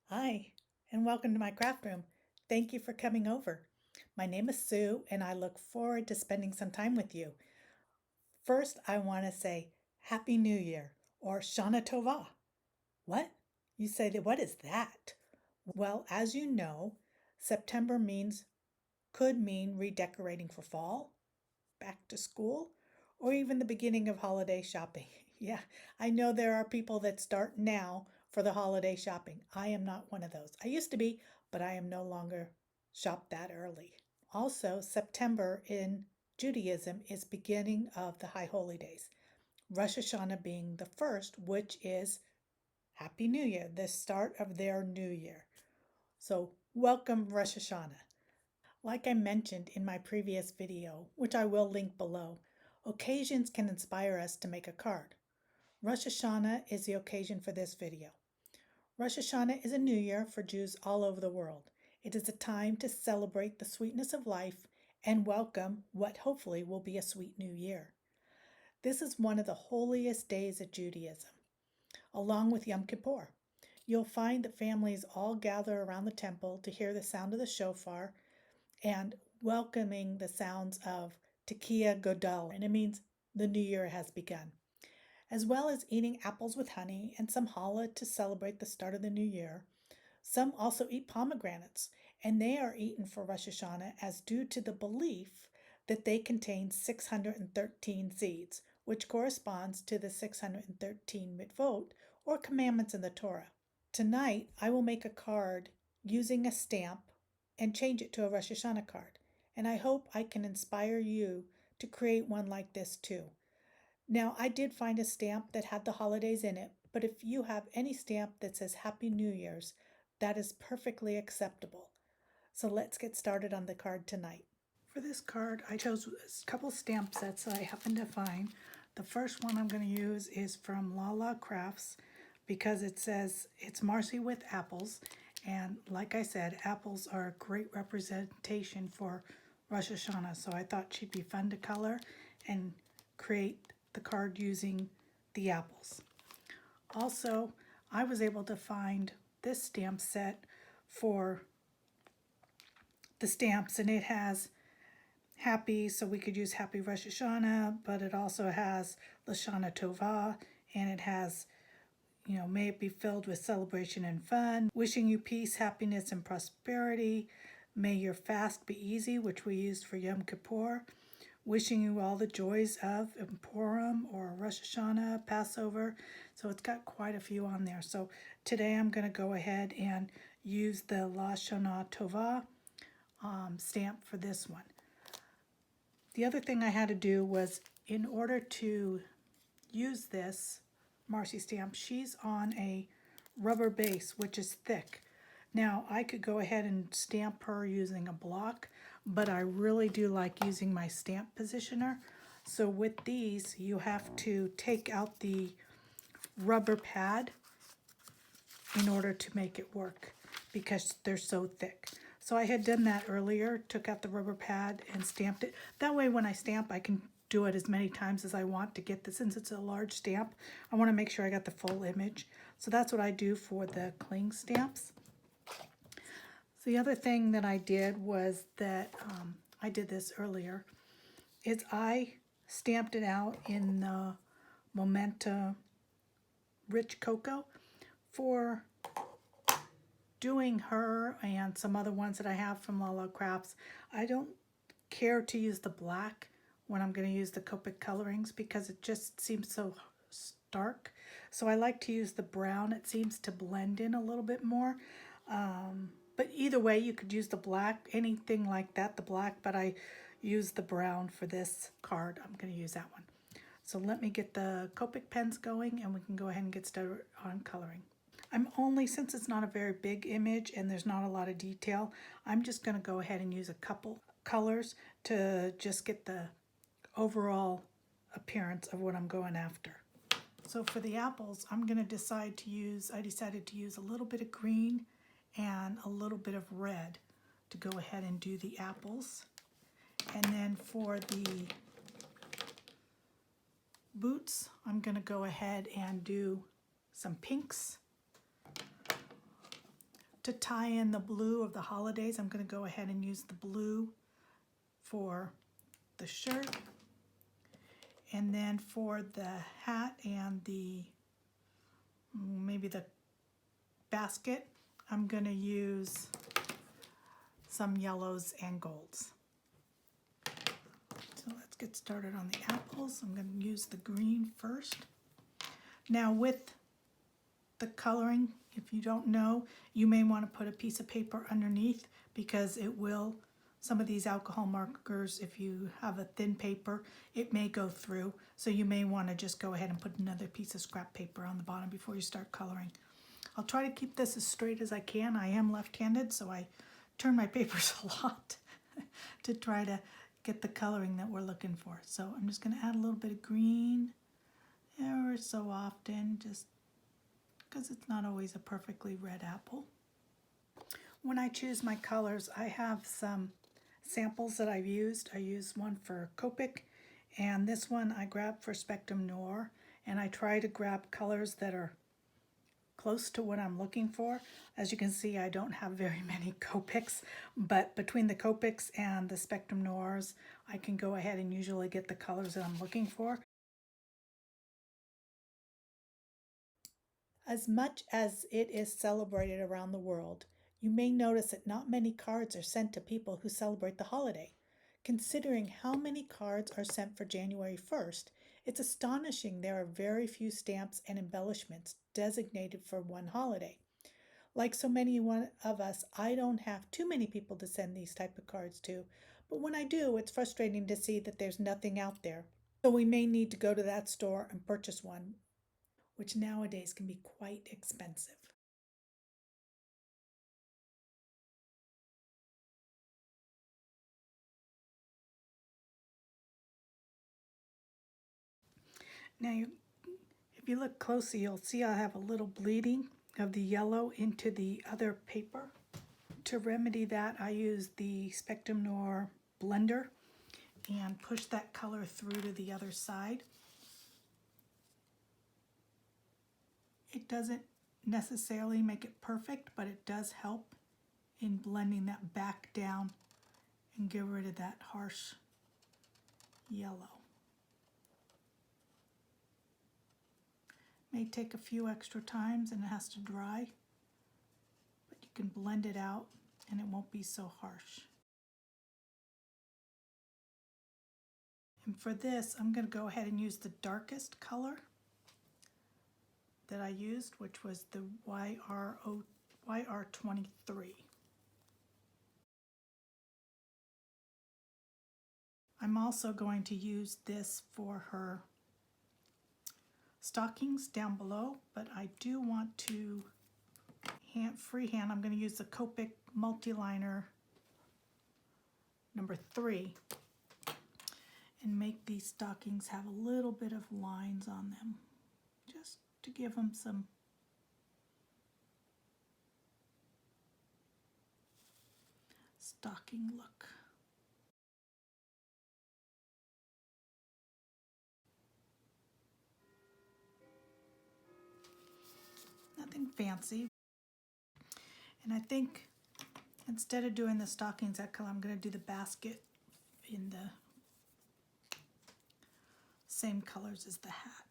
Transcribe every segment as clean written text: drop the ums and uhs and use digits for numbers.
Hi, and welcome to my craft room. Thank you for coming over. My name is Sue, and I look forward to spending some time with you. First, I want to say Happy New Year or Shana Tova. What? You say that, what is that? Well, as you know, September could mean redecorating for fall, back to school, or even the beginning of holiday shopping. Yeah, I know there are people that start now for the holiday shopping. I am not one of those. I used to be, but I am no longer shop that early. Also, September in Judaism is beginning of the high holy days. Rosh Hashanah being the first, which is Happy New Year, the start of their new year. So, welcome Rosh Hashanah. Like I mentioned in my previous video, which I will link below, occasions can inspire us to make a card. Rosh Hashanah is the occasion for this video. Rosh Hashanah is a new year for Jews all over the world. It is a time to celebrate the sweetness of life and welcome what hopefully will be a sweet new year. This is one of the holiest days of Judaism, along with Yom Kippur. You'll find that families all gather around the temple to hear the sound of the shofar and welcoming the sounds of Tekiah Godel, and it means the new year has begun, as well as eating apples with honey and some challah to celebrate the start of the new year. Some also eat pomegranates, and they are eaten for Rosh Hashanah as due to the belief that they contain 613 seeds, which corresponds to the 613 mitzvot or commandments in the Torah. Tonight, I will make a card using a stamp and change it to a Rosh Hashanah card, and I hope I can inspire you to create one like this too. Now, I did find a stamp that had the holidays in it, but if you have any stamp that says Happy New Year's, that is perfectly acceptable. So let's get started on the card tonight. For this card, I chose a couple stamp sets that I happened to find. The first one I'm going to use is from Lala Crafts because it says it's Marcy with apples. And like I said, apples are a great representation for Rosh Hashanah. So I thought she'd be fun to color and create the card using the apples. Also, I was able to find this stamp set for the stamps, and it has happy, so we could use Happy Rosh Hashanah, but it also has Lashana Tova, and it has, may it be filled with celebration and fun, wishing you peace, happiness, and prosperity. May your fast be easy, which we used for Yom Kippur. Wishing you all the joys of Purim or Rosh Hashanah, Passover. So it's got quite a few on there. So today I'm going to go ahead and use the Lashana Tova stamp for this one. The other thing I had to do was, in order to use this Marcy stamp, she's on a rubber base, which is thick. Now, I could go ahead and stamp her using a block, but I really do like using my stamp positioner. So with these, you have to take out the rubber pad in order to make it work because they're so thick. So I had done that earlier, took out the rubber pad and stamped it. That way when I stamp, I can do it as many times as I want to get this. Since it's a large stamp, I want to make sure I got the full image. So that's what I do for the cling stamps. So the other thing that I did was that, I did this earlier, is I stamped it out in the Momenta Rich Cocoa for doing her and some other ones that I have from Lala Crafts. I don't care to use the black when I'm going to use the Copic colorings because it just seems so stark. So I like to use the brown. It seems to blend in a little bit more. But either way, you could use the black, anything like that, the black, but I use the brown for this card. I'm going to use that one. So let me get the Copic pens going and we can go ahead and get started on coloring. Since it's not a very big image and there's not a lot of detail, I'm just going to go ahead and use a couple colors to just get the overall appearance of what I'm going after. So for the apples, I decided to use a little bit of green and a little bit of red to go ahead and do the apples. And then for the boots, I'm going to go ahead and do some pinks. To tie in the blue of the holidays, I'm going to go ahead and use the blue for the shirt. And then for the hat and maybe the basket, I'm going to use some yellows and golds. So let's get started on the apples. I'm going to use the green first. Now with the coloring, if you don't know, you may want to put a piece of paper underneath because it will, some of these alcohol markers, if you have a thin paper, it may go through. So you may want to just go ahead and put another piece of scrap paper on the bottom before you start coloring. I'll try to keep this as straight as I can. I am left-handed, so I turn my papers a lot to try to get the coloring that we're looking for. So I'm just going to add a little bit of green ever so often, just because it's not always a perfectly red apple. When I choose my colors, I have some samples that I've used. I use one for Copic, and this one I grabbed for Spectrum Noir, and I try to grab colors that are close to what I'm looking for. As you can see, I don't have very many Copics, but between the Copics and the Spectrum Noirs, I can go ahead and usually get the colors that I'm looking for. As much as it is celebrated around the world, you may notice that not many cards are sent to people who celebrate the holiday. Considering how many cards are sent for January 1st, it's astonishing there are very few stamps and embellishments designated for one holiday. Like so many of us, I don't have too many people to send these type of cards to, but when I do, it's frustrating to see that there's nothing out there. So we may need to go to that store and purchase one, which nowadays can be quite expensive. Now, if you look closely, you'll see I have a little bleeding of the yellow into the other paper. To remedy that, I use the Spectrum Noir blender and push that color through to the other side. It doesn't necessarily make it perfect, but it does help in blending that back down and get rid of that harsh yellow. May take a few extra times and it has to dry, but you can blend it out and it won't be so harsh. And for this, I'm going to go ahead and use the darkest color that I used, which was the YR23. I'm also going to use this for her stockings down below, but I do want to freehand. I'm going to use the Copic Multiliner number 3 and make these stockings have a little bit of lines on them, just to give them some stocking look. Nothing fancy. And I think instead of doing the stockings that color, I'm going to do the basket in the same colors as the hat.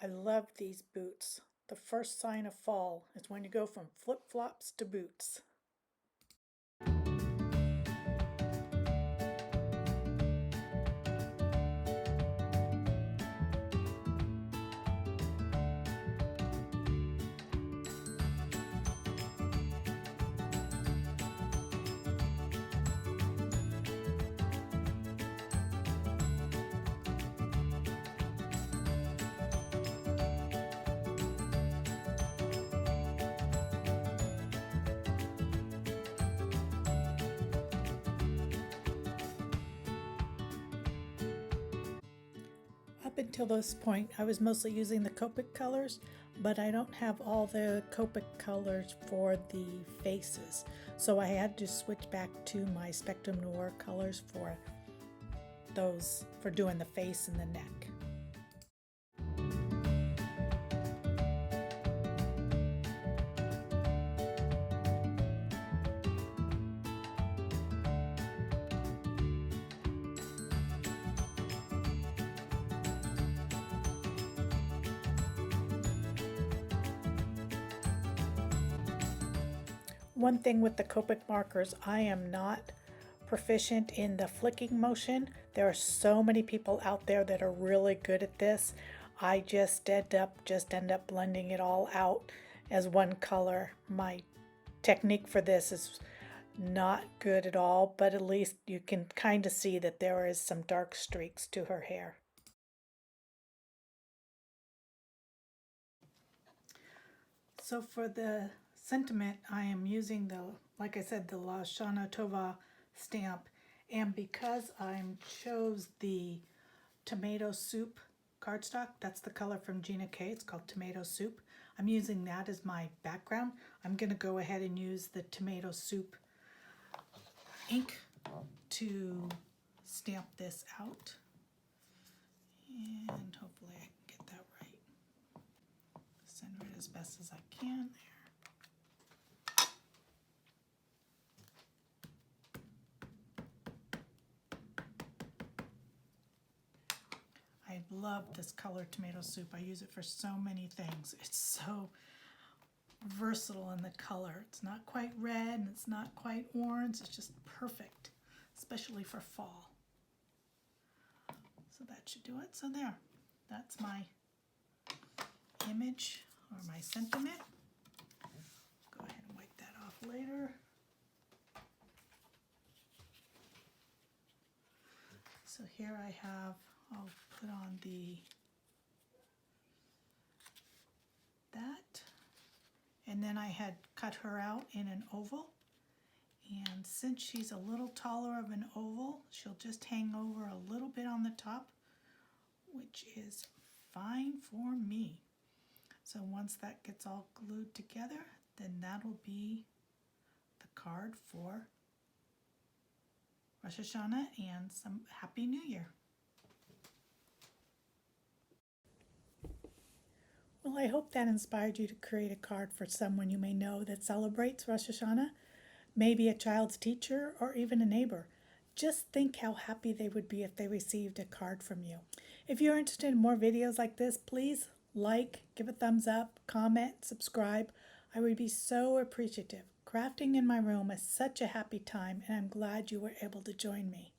I love these boots. The first sign of fall is when you go from flip-flops to boots. Up until this point, I was mostly using the Copic colors, but I don't have all the Copic colors for the faces. So I had to switch back to my Spectrum Noir colors for those, for doing the face and the neck. One thing with the Copic markers, I am not proficient in the flicking motion. There are so many people out there that are really good at this. I just end up blending it all out as one color. My technique for this is not good at all, but at least you can kind of see that there is some dark streaks to her hair. So for the sentiment, I am using the, like I said, the Lashana Tova stamp, and because I chose the tomato soup cardstock, that's the color from Gina K, it's called Tomato Soup. I'm using that as my background. I'm going to go ahead and use the tomato soup ink to stamp this out, and hopefully I can get that right. Center it as best as I can there. I love this color tomato soup. I use it for so many things. It's so versatile in the color. It's not quite red and it's not quite orange. It's just perfect, especially for fall. So that should do it. So there, that's my image or my sentiment. Go ahead and wipe that off later. So here I have, I'll put on that, and then I had cut her out in an oval, and since she's a little taller of an oval, she'll just hang over a little bit on the top, which is fine for me. So once that gets all glued together, then that'll be the card for Rosh Hashanah and some Happy New Year. Well, I hope that inspired you to create a card for someone you may know that celebrates Rosh Hashanah, maybe a child's teacher or even a neighbor. Just think how happy they would be if they received a card from you. If you're interested in more videos like this, please like, give a thumbs up, comment, subscribe. I would be so appreciative. Crafting in my room is such a happy time, and I'm glad you were able to join me.